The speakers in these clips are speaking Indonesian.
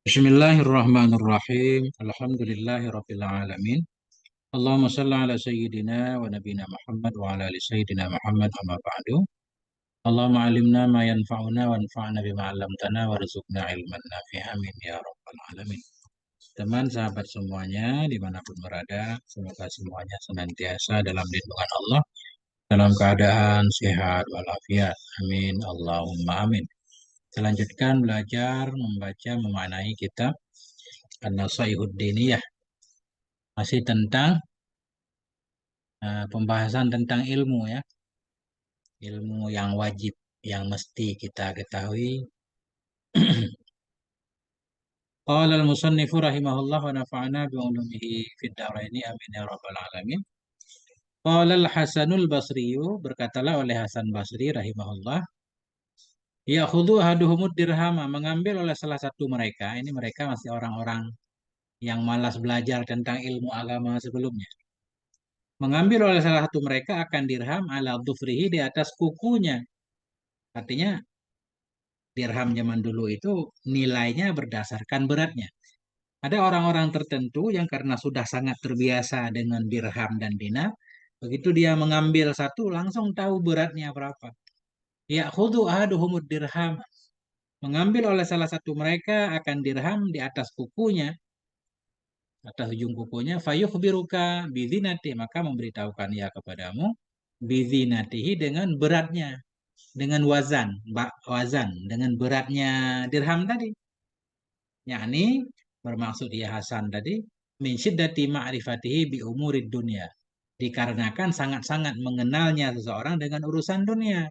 Bismillahirrahmanirrahim. Alhamdulillahirabbil alamin. Allahumma shalli ala sayyidina wa nabiyina Muhammad wa ala ali sayyidina Muhammad amma ba'du. Allahumma alimna ma yanfa'una wa anfa'na bima 'allamtana warzuqna ilman nafi'a amin ya rabbal alamin. Teman sahabat semuanya dimanapun berada, semoga semuanya senantiasa dalam lindungan Allah, dalam keadaan sehat walafiat. Amin. Allahumma amin. Selanjutkan belajar membaca memaknai kitab An-Nasaihud Diniyah, masih tentang pembahasan tentang ilmu ya, ilmu yang wajib yang mesti kita ketahui. Qala al-musannifu rahimahullah wa nafa'ana bi ulumihi fid dharaini amin ya rabbal alamin. Qala al-Hasanul Basri, berkatalah oleh Hasan Basri rahimahullah, ya'khudhu ahaduhumud dirhama, mengambil oleh salah satu mereka, ini mereka masih orang-orang yang malas belajar tentang ilmu agama sebelumnya. Mengambil oleh salah satu mereka akan dirham ala dhufrihi, di atas kukunya. Artinya dirham zaman dulu itu nilainya berdasarkan beratnya. Ada orang-orang tertentu yang karena sudah sangat terbiasa dengan dirham dan dinar, begitu dia mengambil satu langsung tahu beratnya berapa. Ya khudu ahaduhumud dirham. Mengambil oleh salah satu mereka akan dirham di atas kukunya, atas ujung kukunya, fayukhbiruka bidzinati, maka memberitahukan ia kepadamu bidzinatihi, dengan beratnya, dengan wazan dengan beratnya dirham tadi. Yakni bermaksud ya Hasan tadi, min syiddati ma'rifatihi bi umurid dunia, dikarenakan sangat-sangat mengenalnya seseorang dengan urusan dunia.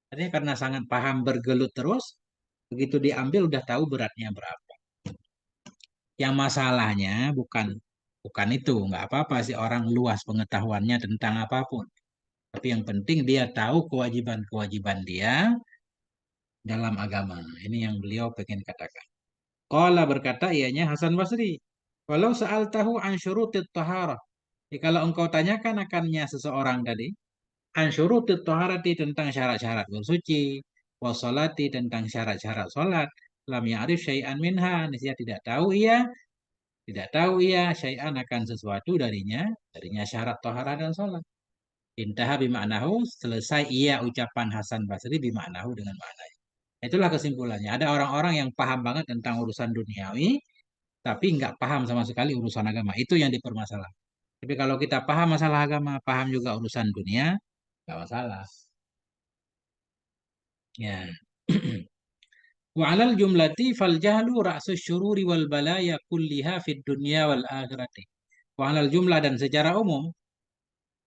Artinya karena sangat paham bergelut terus, begitu diambil udah tahu beratnya berapa. Yang masalahnya bukan bukan itu, nggak apa-apa sih orang luas pengetahuannya tentang apapun. Tapi yang penting dia tahu kewajiban-kewajiban dia dalam agama. Ini yang beliau pengen katakan. Qala, berkata ianya Hasan Basri, walau sa'al tahu an syurutit taharah. Kalau engkau tanyakan akannya seseorang tadi, an syurutit taharati, tentang syarat-syarat bersuci, wasolati, tentang syarat-syarat salat, lam ya'rif syai'an minha, niscaya tidak tahu ia syai'an, akan sesuatu darinya syarat taharah dan salat. Intaha bimaknahu, selesai ia ucapan Hasan Basri bimaknahu, dengan makna. Itulah kesimpulannya. Ada orang-orang yang paham banget tentang urusan duniawi, tapi nggak paham sama sekali urusan agama. Itu yang dipermasalahkan. Tapi kalau kita paham masalah agama, paham juga urusan dunia, nggak masalah. Ya. Wa alal jumlati fal jahlu ra'sus syururi wal balaya kulliha fid dunya wal akhirati. Wa alal jumlah, dan secara umum,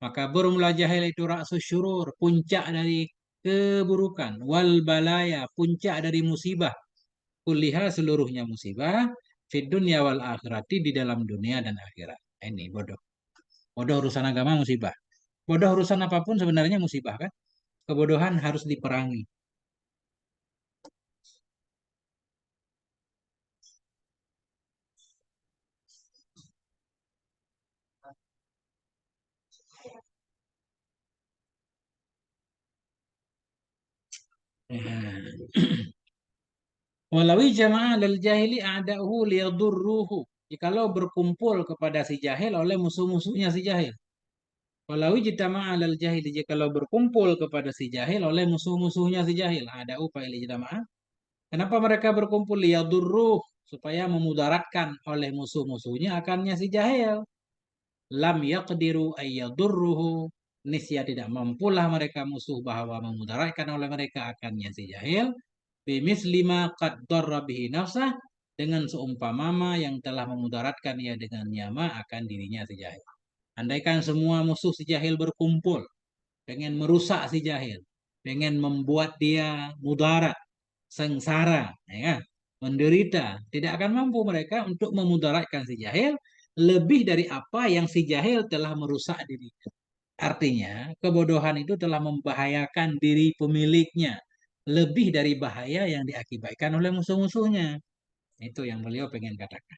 maka bermula jahil itu ra'sus syurur, puncak dari keburukan, wal balaya, puncak dari musibah, kulliha, seluruhnya musibah, fid dunya wal akhirati, di dalam dunia dan akhirat. Ini bodoh. Bodoh urusan agama musibah. Bodoh urusan apapun sebenarnya musibah kan? Kebodohan harus diperangi. Walawi jamaah lal jahili a'da'uhu liyadurruhu. Jikalau berkumpul kepada si jahil oleh musuh-musuhnya si jahil. Walawi jitama'a lal jahili, jikalau berkumpul kepada si jahil oleh musuh-musuhnya si jahil. A'da'u fa'ili jitama'a. Kenapa mereka berkumpul? Liyadurruh, supaya memudaratkan oleh musuh-musuhnya akannya si jahil. Lam yaqdiru ayyadurruhu, nisya tidak mampulah mereka musuh bahwa memudaratkan oleh mereka akannya si jahil. Bimisli ma qad darra bihi nafsah, dengan seumpama yang telah memudaratkan ia dengan nyama akan dirinya si jahil. Andaikan semua musuh si jahil berkumpul, pengen merusak si jahil, pengen membuat dia mudarat, sengsara, ya kan? Menderita, tidak akan mampu mereka untuk memudaratkan si jahil lebih dari apa yang si jahil telah merusak dirinya. Artinya, kebodohan itu telah membahayakan diri pemiliknya lebih dari bahaya yang diakibatkan oleh musuh-musuhnya. Itu yang beliau pengen katakan.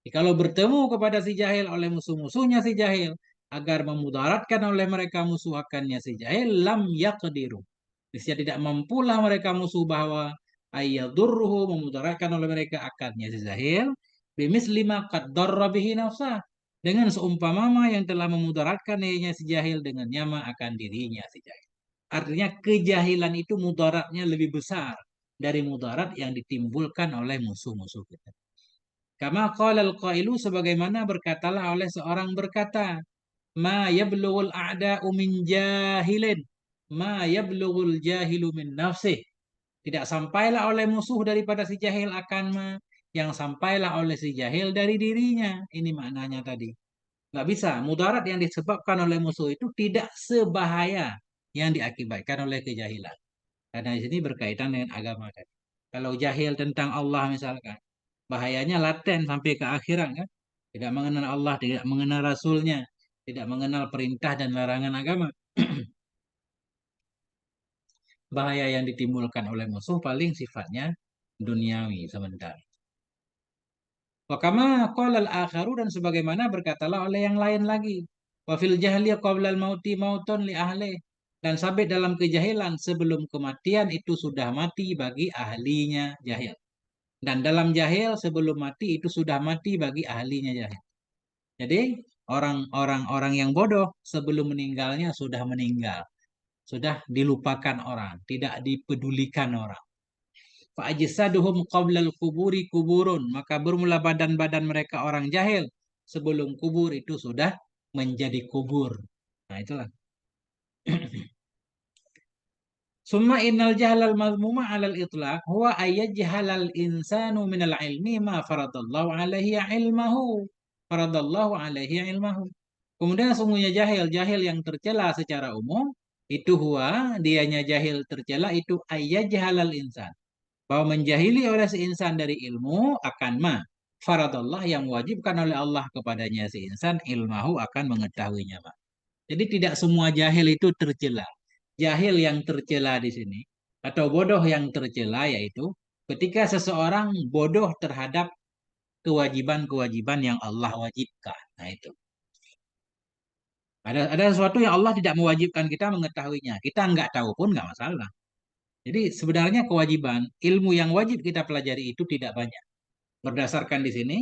Jadi, kalau bertemu kepada si jahil oleh musuh-musuhnya si jahil, agar memudaratkan oleh mereka musuh akannya si jahil, lam yaqdiru. Niscaya tidak mampulah mereka musuh bahwa ayyadurruhu memudaratkan oleh mereka akannya si jahil bimisli ma qad darra bihi nafsah dengan seumpama yang telah memudaratkan dirinya si jahil dengan nyama akan dirinya si jahil. Artinya kejahilan itu mudaratnya lebih besar dari mudarat yang ditimbulkan oleh musuh-musuh kita. Kama qala al-qailu sebagaimana berkatalah oleh seorang berkata, ma yablughul a'da'u min jahilin, ma yablughul jahilu min nafsih. Tidak sampailah oleh musuh daripada si jahil akan ma, yang sampailah oleh si jahil dari dirinya. Ini maknanya tadi. Nggak bisa. Mudarat yang disebabkan oleh musuh itu tidak sebahaya yang diakibatkan oleh kejahilan. Karena di sini berkaitan dengan agama kan. Kalau jahil tentang Allah misalkan, bahayanya laten sampai ke akhirat kan. Tidak mengenal Allah, tidak mengenal Rasulnya, tidak mengenal perintah dan larangan agama. Bahaya yang ditimbulkan oleh musuh paling sifatnya duniawi sebentar. Wakama qolal akharu dan sebagaimana berkatalah oleh yang lain lagi. Wa fil jahli qoblal mauti mauton li ahli. Dan sabit dalam kejahilan sebelum kematian itu sudah mati bagi ahlinya jahil. Dan dalam jahil sebelum mati itu sudah mati bagi ahlinya jahil. Jadi orang-orang yang bodoh sebelum meninggalnya sudah meninggal. Sudah dilupakan orang, tidak dipedulikan orang. Fa'ajsaduhum qablal kuburi kuburun. Maka bermula badan-badan mereka orang jahil. Sebelum kubur itu sudah menjadi kubur. Nah itulah. Summa innal jahlal mazmuma alal itlaq huwa ayyajhalal insanu minal ilmi ma faradallahu alaihi ilmahu. Faradallahu alaihi ilmahu. Kemudian sungguhnya jahil yang tercela secara umum itu huwa dianya jahil tercela itu ayyajhalal insan bahwa menjahili oleh si insan dari ilmu akan ma faradallah yang wajibkan oleh Allah kepadanya si insan ilmahu akan mengetahuinya ma. Jadi tidak semua jahil itu tercela. Jahil yang tercela di sini atau bodoh yang tercela yaitu ketika seseorang bodoh terhadap kewajiban-kewajiban yang Allah wajibkan. Nah itu. Ada sesuatu yang Allah tidak mewajibkan kita mengetahuinya. Kita nggak tahu pun nggak masalah. Jadi sebenarnya kewajiban ilmu yang wajib kita pelajari itu tidak banyak. Berdasarkan di sini,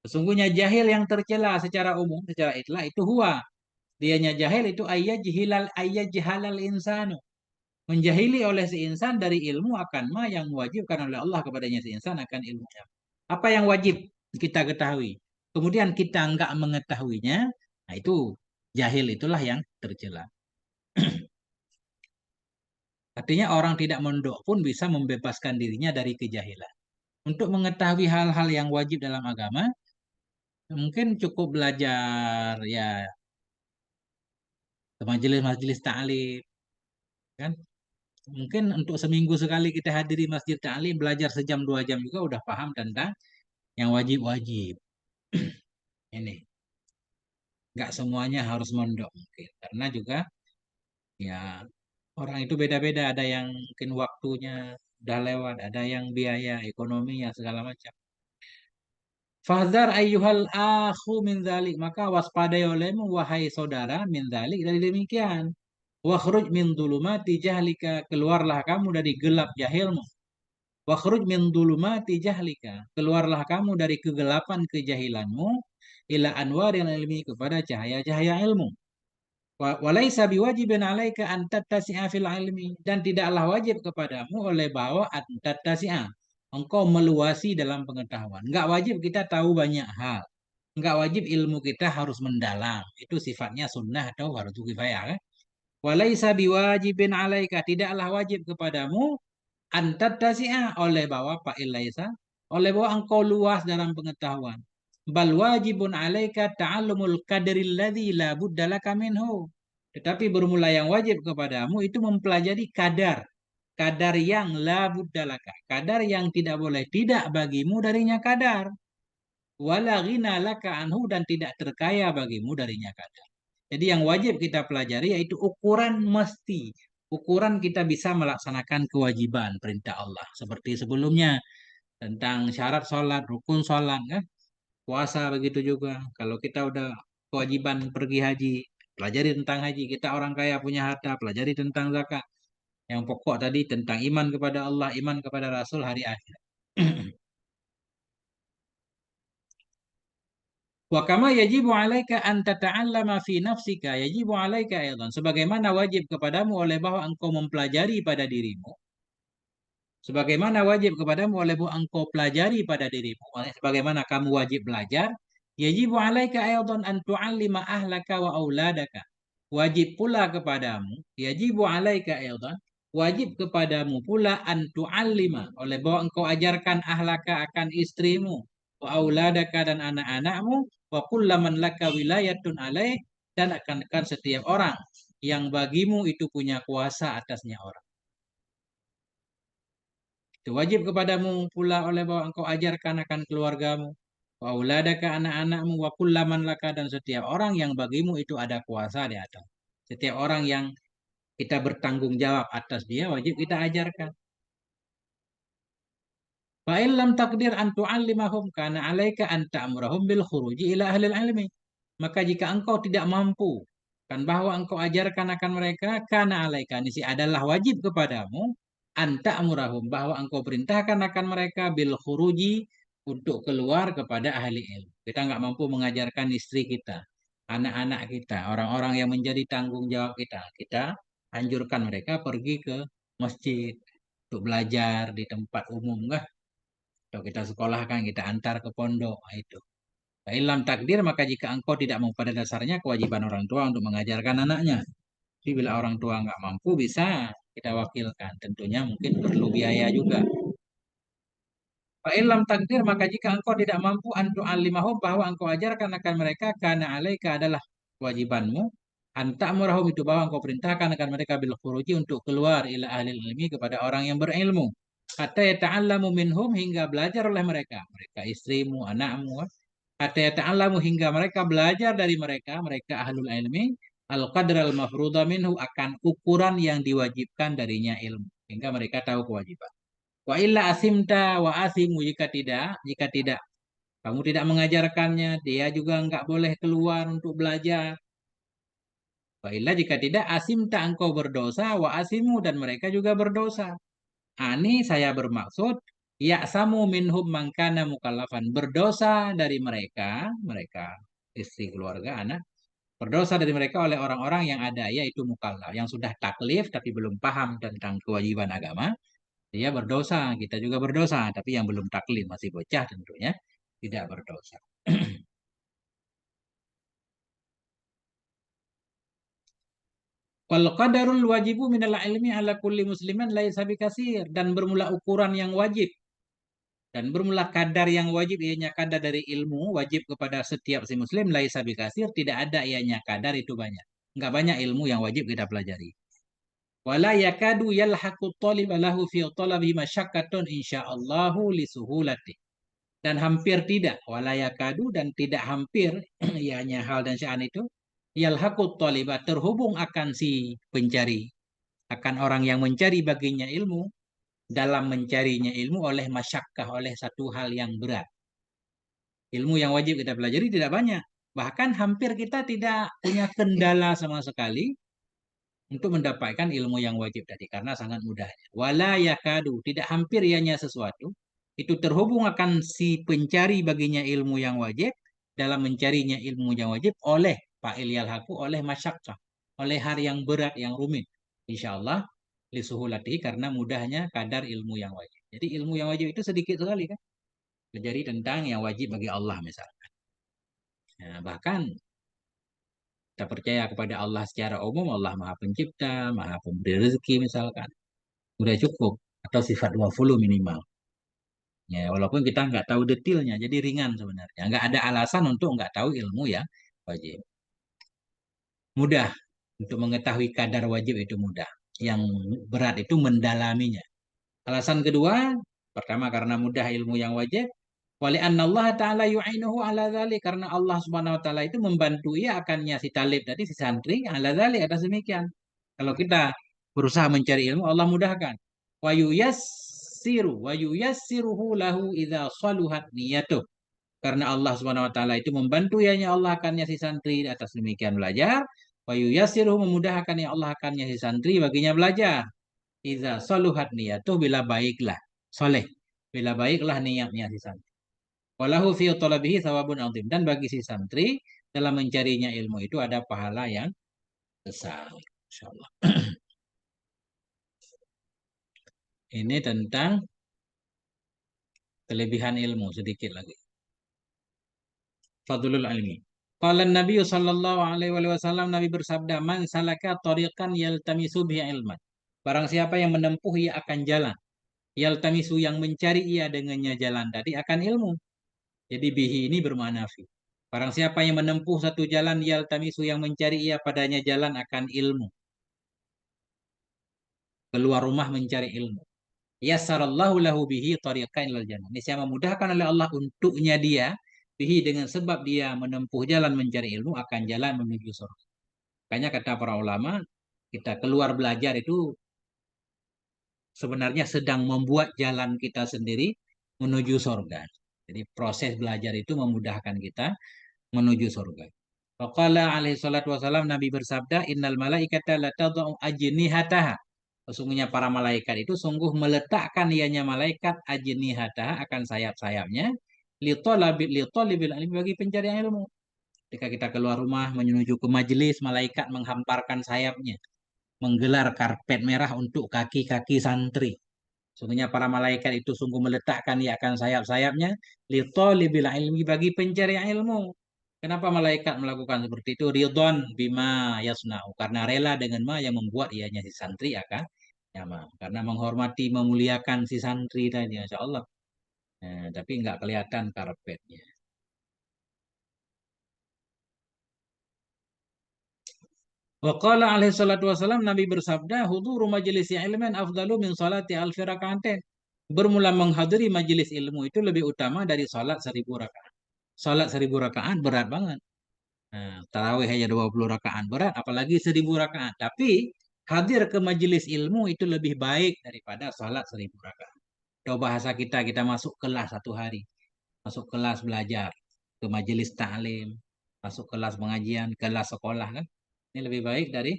sesungguhnya jahil yang tercela secara umum, secara itlah itu huwa. Dianya jahil itu ayyajhalal insanu. Menjahili oleh si insan dari ilmu akan ma yang mewajibkan oleh Allah kepadanya si insan akan ilmunya. Apa yang wajib kita ketahui. Kemudian kita enggak mengetahuinya, nah itu jahil itulah yang tercela. Artinya orang tidak mondok pun bisa membebaskan dirinya dari kejahilan. Untuk mengetahui hal-hal yang wajib dalam agama, mungkin cukup belajar ya ke majelis-majelis ta'lim kan. Mungkin untuk seminggu sekali kita hadiri masjid ta'lim, belajar sejam 2 jam juga udah paham tentang yang wajib-wajib. Ini nggak semuanya harus mondok mungkin karena juga ya orang itu beda-beda. Ada yang mungkin waktunya udah lewat, ada yang biaya ekonominya segala macam. Fahdar ayyuhal akhu min dzalik, maka waspadai olehmu wahai saudara min dzalik dari demikian. Wakhruj min dzulumati jahlika, keluarlah kamu dari gelap jahilmu. Wakhruj min dzulumati jahlika, keluarlah kamu dari kegelapan kejahilanmu ila anwaril ilmi, kepada cahaya-cahaya ilmu. Walaisa biwajibin alaika an tattasi'a fil ilmi, dan tidaklah wajib kepadamu oleh bahwa an tattasi'a, engkau meluasi dalam pengetahuan. Enggak wajib kita tahu banyak hal. Enggak wajib ilmu kita harus mendalam. Itu sifatnya sunnah atau fardu kifayah kan? Walaisa biwajibin alaika, tidaklah wajib kepadamu an tattasi'a, oleh bahwa Pak Ilaisa, oleh bahwa engkau luas dalam pengetahuan. Bal wajibun alaika ta'allumul qadril ladzi la budda laka minhu. Tetapi bermula yang wajib kepadamu itu mempelajari kadar. Kadar yang la budda laka. Kadar yang tidak boleh tidak bagimu darinya kadar. Wala ghina laka anhu, dan tidak terkaya bagimu darinya kadar. Jadi yang wajib kita pelajari yaitu ukuran mesti. Ukuran kita bisa melaksanakan kewajiban perintah Allah. Seperti sebelumnya tentang syarat sholat, rukun sholat kan. Puasa begitu juga. Kalau kita udah kewajiban pergi haji, pelajari tentang haji. Kita orang kaya punya harta, pelajari tentang zakat. Yang pokok tadi tentang iman kepada Allah, iman kepada Rasul, hari akhir. Wa kama yajibu 'alaika an tata'allama fi nafsika yajibu 'alaika aidan. Sebagaimana wajib kepadamu oleh bahwa engkau mempelajari pada dirimu. Sebagaimana wajib kepadamu oleh bahwa engkau pelajari pada dirimu. Sebagaimana kamu wajib belajar. Yajibu 'alaika aidan an tu'allima ahlaka wa auladaka. Wajib pula kepadamu. Yajibu 'alaika aidan. Wajib kepadamu pula an tu'allima. Oleh bahwa engkau ajarkan ahlaka akan istrimu. Wa auladaka dan anak-anakmu. Wa kullaman laka wilayatun alaih. Dan akan setiap orang yang bagimu itu punya kuasa atasnya orang. Itu wajib kepadamu pula oleh bahwa engkau ajarkan akan keluargamu. Wa auladaka anak-anakmu wa kullaman laka dan setiap orang yang bagimu itu ada kuasa di atas. Setiap orang yang kita bertanggung jawab atas dia wajib kita ajarkan. Fa lam takdir an tu'allimahum kana 'alaika an ta'murahum bil khuruji ila ahli ilmi. Maka jika engkau tidak mampu kan bahwa engkau ajarkan akan mereka kana 'alaika nisi adalah wajib kepadamu an ta'murahum bahwa engkau perintahkan akan mereka bil khuruji untuk keluar kepada ahli ilmu. Kita nggak mampu mengajarkan istri kita, anak-anak kita, orang-orang yang menjadi tanggung jawab kita. Kita anjurkan mereka pergi ke masjid untuk belajar di tempat umum, enggak? Atau kita sekolahkan, kita antar ke pondok. Nah, itu. Ilam takdir, maka jika engkau tidak mau pada dasarnya kewajiban orang tua untuk mengajarkan anaknya. Jadi bila orang tua nggak mampu bisa kita wakilkan. Tentunya mungkin perlu biaya juga. Ilam takdir, maka jika engkau tidak mampu antu alimahum bahwa engkau ajarkan akan mereka karena alaika adalah kewajibanmu. Antamurahum itu bahwa engkau perintahkan akan mereka bil khuruji untuk keluar ila ahli ilmi kepada orang yang berilmu. Hatta yata'allamu minhum hingga belajar oleh mereka. Mereka istrimu, anakmu. Hatta yata'allamu hingga mereka belajar dari mereka. Mereka ahlul ilmi. Al-qadr al-mafruḍa minhu akan ukuran yang diwajibkan darinya ilmu. Hingga mereka tahu kewajiban. Wa illa asimta wa asimu jika tidak kamu tidak mengajarkannya, dia juga enggak boleh keluar untuk belajar. Wa illa jika tidak asimta engkau berdosa wa asimu dan mereka juga berdosa. Ani saya bermaksud ya samu minhum mangkana mukallafan berdosa dari mereka istri keluarga anak berdosa dari mereka oleh orang-orang yang ada yaitu mukallaf yang sudah taklif tapi belum paham tentang kewajiban agama. Dia berdosa, kita juga berdosa, tapi yang belum taklif masih bocah tentunya tidak berdosa. Wal qadarul wajibu minal ilmi ala kulli musliman laisa bikasir dan bermula ukuran yang wajib dan bermula kadar yang wajib ianya kadar dari ilmu wajib kepada setiap si muslim laisa bikasir tidak ada ianya kadar itu banyak. Enggak banyak ilmu yang wajib kita pelajari. Wala yakadu yalhaqu talib lahu fi talabi masyaqqatun insyaallahu li suhulati. Dan hampir tidak walayakadu dan tidak hampir ianya hal dan sya'an itu yalhaqut talibat terhubung akan si pencari akan orang yang mencari baginya ilmu dalam mencarinya ilmu oleh masyakkah oleh satu hal yang berat. Ilmu yang wajib kita pelajari tidak banyak, bahkan hampir kita tidak punya kendala sama sekali untuk mendapatkan ilmu yang wajib tadi karena sangat mudahnya. Wala yakadu, tidak hampir ianya sesuatu itu terhubung akan si pencari baginya ilmu yang wajib dalam mencarinya ilmu yang wajib oleh fa'il yalhaqu oleh masyaqqah, oleh hal yang berat yang rumit. Insyaallah lisuhulati karena mudahnya kadar ilmu yang wajib. Jadi ilmu yang wajib itu sedikit sekali kan. Jadi tentang yang wajib bagi Allah misalkan. Nah, bahkan kita percaya kepada Allah secara umum, Allah Maha Pencipta, Maha Pemberi rezeki misalkan. Udah cukup. Atau sifat wafulu minimal. Ya, walaupun kita nggak tahu detailnya, jadi ringan sebenarnya. Nggak ada alasan untuk nggak tahu ilmu ya wajib. Mudah untuk mengetahui kadar wajib itu mudah. Yang berat itu mendalaminya. Alasan kedua, pertama karena mudah ilmu yang wajib. Wali anna Allah Ta'ala yu'inuhu ala dhalik. Karena Allah Subhanahu Wa Ta'ala itu membantu ia akannya si talib tadi, si santri, ala dhalik, atas demikian. Kalau kita berusaha mencari ilmu, Allah mudahkan. Wa yuyassiruhu lahu idza saluhat niyatuh. Karena Allah Subhanahu Wa Ta'ala itu membantu ianya Allah akannya si santri atas demikian belajar. Wa yuyassiruhu memudahkan ya Allah akannya si santri baginya belajar. Iza saluhat niyatuh bila baiklah. Soleh. Bila baiklah niatnya si santri. Walahu fi talabihi thawabun azim. Dan bagi si santri dalam mencarinya ilmu itu ada pahala yang besar. Insyaallah. Ini tentang kelebihan ilmu sedikit lagi. Fadlul ilmi. Qala Nabi sallallahu alaihi wasallam, Nabi bersabda, "Man salaka tariqan yaltamisu bihi ilman." Barang siapa yang menempuh ia akan jalan. Yaltamisu yang mencari ia dengannya jalan tadi akan ilmu. Jadi bihi ini bermakna fi. Barang siapa yang menempuh satu jalan yaltamisu yang mencari ia padanya jalan akan ilmu. Keluar rumah mencari ilmu. Yassarallahu lahu bihi tariqan ilal jannah. Ini saya memudahkan oleh Allah untuknya dia bihi dengan sebab dia menempuh jalan mencari ilmu akan jalan menuju surga. Makanya kata para ulama, kita keluar belajar itu sebenarnya sedang membuat jalan kita sendiri menuju surga. Jadi proses belajar itu memudahkan kita menuju surga. Waqala alaihi salatu wasalam, Nabi bersabda, innal malaikata la tadau ajnihataha. Sesungguhnya para malaikat itu sungguh meletakkan ianya malaikat ajnihataha akan sayap-sayapnya litolibil ilmi bagi pencarian ilmu. Ketika kita keluar rumah menuju ke majelis, malaikat menghamparkan sayapnya, menggelar karpet merah untuk kaki-kaki santri. Sesungguhnya para malaikat itu sungguh meletakkan ia akan sayap-sayapnya litolibil ilmi bagi pencarian ilmu. Kenapa malaikat melakukan seperti itu? Ridwan bima yasna'u. Karena rela dengan ma yang membuat ianya si santri akan nyaman. Karena menghormati, memuliakan si santri tadi. Insya Allah. Nah, tapi nggak kelihatan karpetnya. Waqala alaihi salatu wasalam, Nabi bersabda, huduru majelis ilmin afdalu min salati alfi rakaatin. Bermula menghadiri majelis ilmu itu lebih utama dari salat 1.000 rakaat. Salat 1.000 rakaat berat banget. Nah, tarawih hanya 20 rakaat berat, apalagi 1.000 rakaat. Tapi hadir ke majelis ilmu itu lebih baik daripada salat 1.000 rakaat. Coba bahasa kita masuk kelas satu hari, masuk kelas belajar, ke majelis taklim, masuk kelas pengajian, kelas sekolah kan. Ini lebih baik dari,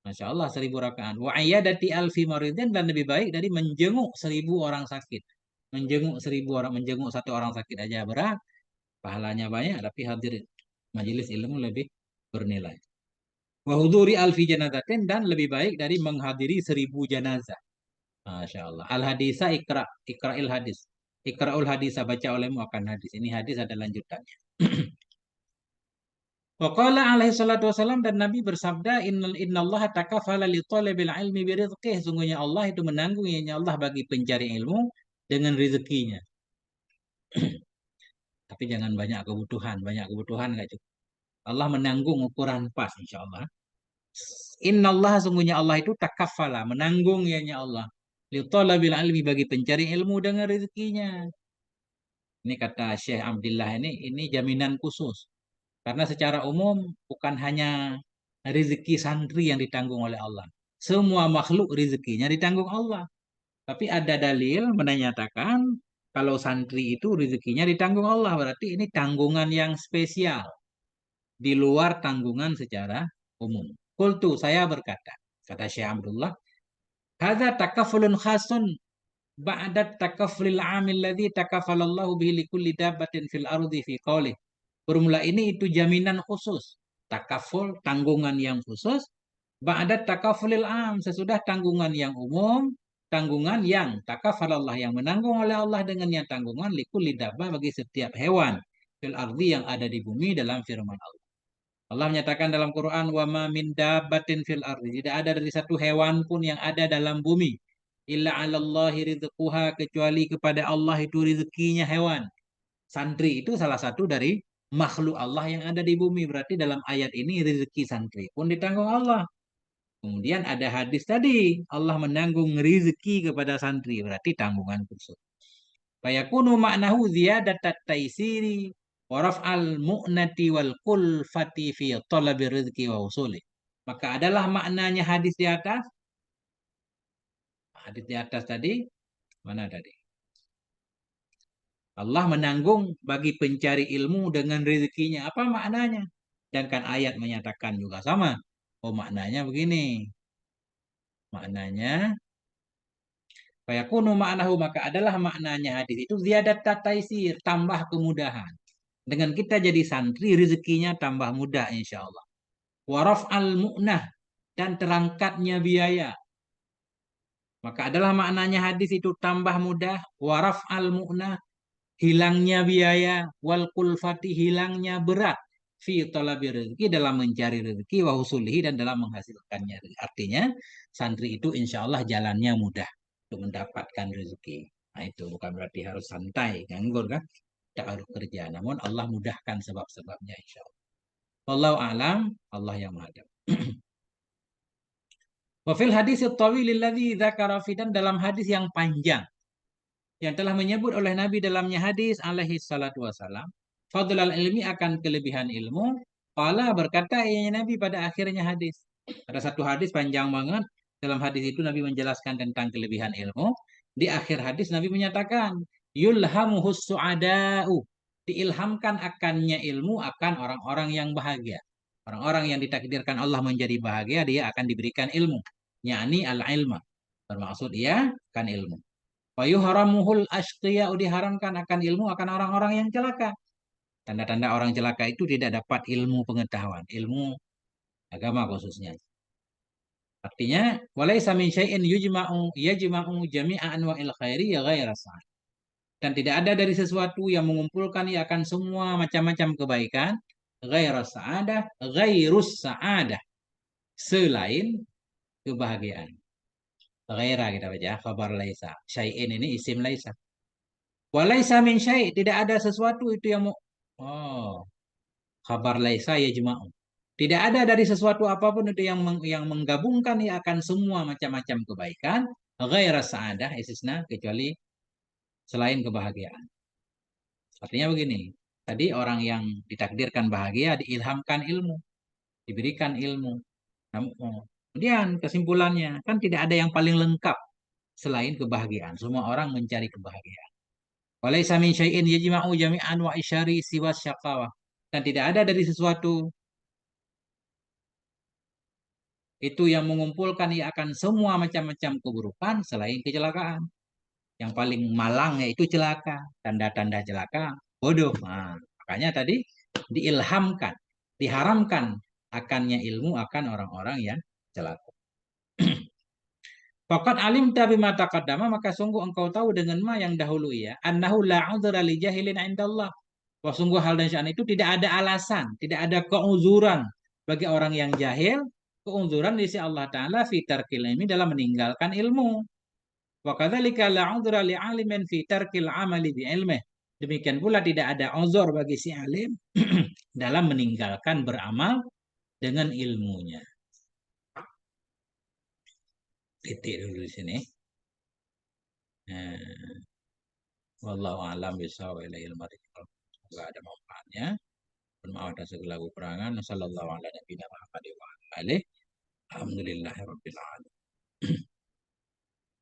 Masya Allah, 1.000 rakaat. Wa ayyadati alfi maridin, dan lebih baik dari menjenguk 1.000 orang sakit. Menjenguk 1.000 orang, menjenguk satu orang sakit aja berat, pahalanya banyak, tapi hadir majelis ilmu lebih bernilai. Wahuduri alfi janazatin, dan lebih baik dari menghadiri 1.000 jenazah. Masya Allah. Al hadisa ikra, ikra'il hadis. Ikra'ul hadisa, baca olehmu akan hadis. Ini hadis ada lanjutannya. Waqala alaihi salatu wasalam, dan Nabi bersabda, innallaha takafala li talabil ilmi birizqih. Sungguhnya Allah itu menanggung, ya Allah, bagi pencari ilmu dengan rezekinya. Tapi jangan banyak kebutuhan. Banyak kebutuhan nggak cukup. Allah menanggung ukuran pas, insya Allah. Innallah, sungguhnya Allah itu takafala, menanggung ianya Allah. Li talabil ilmi, bagi pencari ilmu dengan rezekinya. Ini kata Syekh Abdullah, ini jaminan khusus. Karena secara umum bukan hanya rezeki santri yang ditanggung oleh Allah. Semua makhluk rezekinya ditanggung Allah. Tapi ada dalil menyatakan kalau santri itu rezekinya ditanggung Allah. Berarti ini tanggungan yang spesial. Di luar tanggungan secara umum. Kultu, saya berkata. Kata Syekh Abdullah. Hadza takafulun khasun ba'da takafulil amil ladzi takafalallahu bihi likulli dabbatin fil ardi fi qawlih. Formula ini itu jaminan khusus. Takaful, tanggungan yang khusus. Ba'da takafulil am, sesudah tanggungan yang umum, tanggungan yang takafalallah, yang menanggung oleh Allah dengan yang tanggungan likulli dabbah, bagi setiap hewan fil ardi, yang ada di bumi, dalam firman Allah. Allah menyatakan dalam Quran, wa ma min dabbatin fil ardi, tidak ada dari satu hewan pun yang ada dalam bumi, illa 'alallahi rizquha, kecuali kepada Allah itu rezekinya hewan. Santri itu salah satu dari makhluk Allah yang ada di bumi. Berarti dalam ayat ini rezeki santri pun ditanggung Allah. Kemudian ada hadis tadi, Allah menanggung rezeki kepada santri. Berarti tanggungan khusus. Fayakunu maknahu ziyadatat taisiri wa raf'al mu'nati wal kulfati fi talabi rizki wa usuli. Maka adalah maknanya hadis di atas. Hadis di atas tadi, mana tadi? Allah menanggung bagi pencari ilmu dengan rezekinya. Apa maknanya? Sedangkan ayat menyatakan juga sama. Oh, maknanya begini. Maknanya, fayakunu ma'nahu, maka adalah maknanya hadis itu ziyadat taisir, tambah kemudahan. Dengan kita jadi santri, rezekinya tambah mudah insya Allah. Waraf al-mu'nah, dan terangkatnya biaya. Maka adalah maknanya hadis itu tambah mudah. Waraf al-mu'nah, hilangnya biaya. Wal kulfati, hilangnya berat. Fi talabi rezeki, dalam mencari rezeki. Wa husulihi, dan dalam menghasilkannya. Artinya santri itu insya Allah jalannya mudah untuk mendapatkan rezeki. Nah itu bukan berarti harus santai, nganggur kan? Tidak harus kerja. Namun Allah mudahkan sebab-sebabnya insya Allah. Wallahu alam, Allah yang maha tahu. Wa fil hadis at-tawil alladzi dzakara fi, dan dalam hadis yang panjang yang telah menyebut oleh Nabi dalamnya hadis alaihi salatu wasalam, fadlul ilmi, akan kelebihan ilmu. Qala, berkata ya Nabi pada akhirnya hadis. Ada satu hadis panjang banget. Dalam hadis itu Nabi menjelaskan tentang kelebihan ilmu. Di akhir hadis Nabi menyatakan, yulhamuhus su'ada'u, diilhamkan akannya ilmu akan orang-orang yang bahagia. Orang-orang yang ditakdirkan Allah menjadi bahagia, dia akan diberikan ilmu. Yani al-ilma. Bermaksud ia kan ilmu. Wa yuharamuhul ashqiya, diharamkan akan ilmu akan orang-orang yang celaka. Tanda-tanda orang celaka itu tidak dapat ilmu pengetahuan, ilmu agama khususnya. Artinya, walaisa min syai'in yajma'u jami'a anwa'il khairi ya ghaira sa'ad. Dan tidak ada dari sesuatu yang mengumpulkan ia akan semua macam-macam kebaikan, ghaira sa'adah, ghairus sa'adah, selain kebahagiaan. Ghaira kita baca, khabar laisa. Syai'in ini isim laisa. Walaisa min syai', tidak ada sesuatu itu yang mau. Oh, kabar laisa ya jema'u. Tidak ada dari sesuatu apapun itu yang yang menggabungkan ya akan semua macam-macam kebaikan, ghaira sa'adah, istisna, kecuali selain kebahagiaan. Artinya begini, tadi orang yang ditakdirkan bahagia diilhamkan ilmu, diberikan ilmu. Kemudian kesimpulannya, kan tidak ada yang paling lengkap selain kebahagiaan. Semua orang mencari kebahagiaan. Walaysa min syai'in yajma'u jami'an wa isyari siwa syaqawah. Dan tidak ada dari sesuatu itu yang mengumpulkan ia akan semua macam-macam keburukan selain kecelakaan. Yang paling malang yaitu celaka. Tanda-tanda celaka, bodoh. Nah, makanya tadi diilhamkan, diharamkan akannya ilmu akan orang-orang yang celaka. Fakat alim tabi mata kadama, maka sungguh engkau tahu dengan ma yang dahulu ya. Annahu la udhra li jahilin indallah. Wah, sungguh hal dan sya'an itu tidak ada alasan, tidak ada keuzuran bagi orang yang jahil, keuzuran di sisi Allah Ta'ala fitar ilmi, dalam meninggalkan ilmu. Wa kadzalika la udhra li alimin fitar amali bi ilmih. Demikian pula tidak ada uzur bagi si alim dalam meninggalkan beramal dengan ilmunya. Titik dulu di sini. Nah, wallahu a'lam bishawab, ilahil marik. Semoga ada manfaatnya. Bermaaf atas segala kekurangan. Sallallahu ala nabiyina Muhammad wa alihi. Alhamdulillahirabbil alamin.